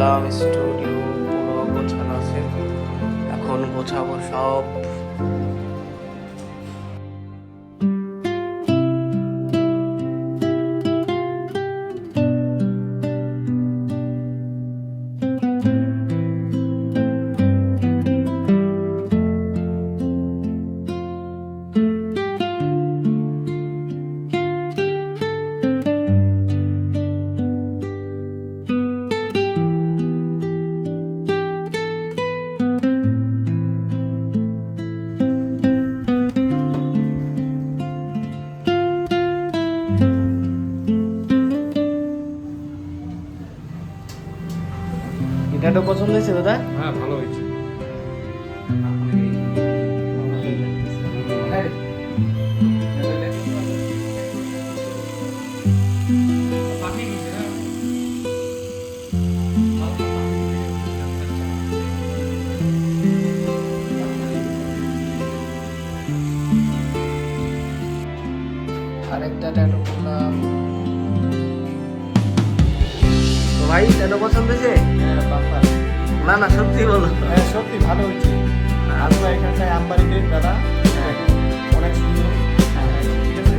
আসলাম। Studio পুরো গোছানো আছে, এখন গোছাবো সব। এটা পছন্দ হয়েছে দাদা? হ্যাঁ, ভালো হয়েছে। আরেকটা ট্যাটু করলাম। তো ভাই ট্যাটু পছন্দ হয়েছে? হ্যাঁ, বাবা। না না, সত্যি বলো। হ্যাঁ, সত্যি ভালো হয়েছে। আমরা এখানটায় আমবাড়িতে দাদা অনেক সুন্দর। ঠিক আছে।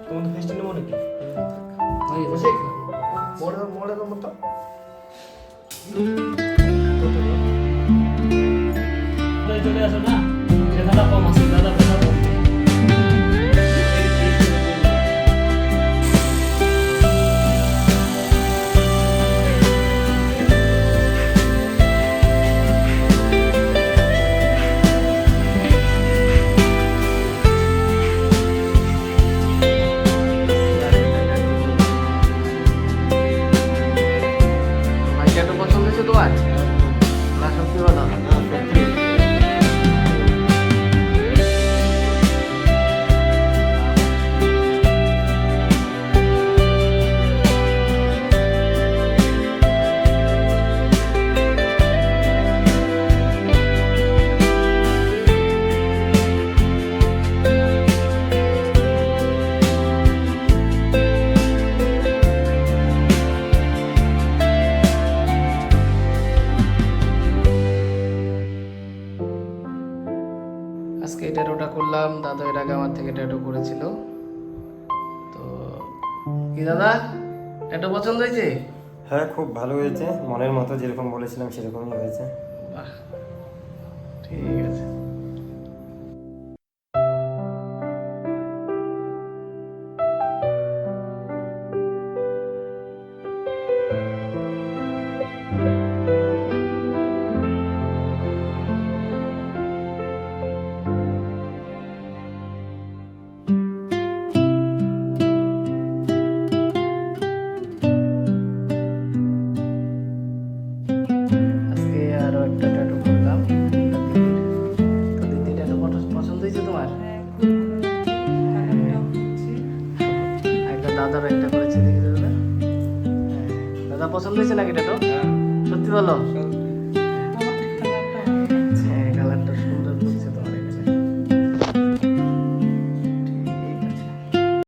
তোমাদের ফেস্টি নেবো নাকি? বসে মোড়ে মতো চলে আসো না, ব্যথাটা কম আছে দাদা, ব্যথা কম। ভাই ট্যাটু পছন্দ হয়েছে তোমার? না সত্যি বলো। আজকে এই ট্যাটুটা করলাম, দাদা এর আগে আমার থেকে ট্যাটু করেছিল। তো কি দাদা, ট্যাটু পছন্দ হয়েছে? হ্যাঁ, খুব ভালো হয়েছে। মনের মতো যেরকম বলেছিলাম সেরকমই হয়েছে। বাহ, ঠিক আছে। আজকে আরো একটা ট্যাটু করলাম দিদির। তো দিদি ট্যাটু পছন্দ হয়েছে তোমার? একটা দাদারও একটা করেছে, দেখি দাদা। দাদা পছন্দ হয়েছে নাকি ট্যাটু? সত্যি বলো।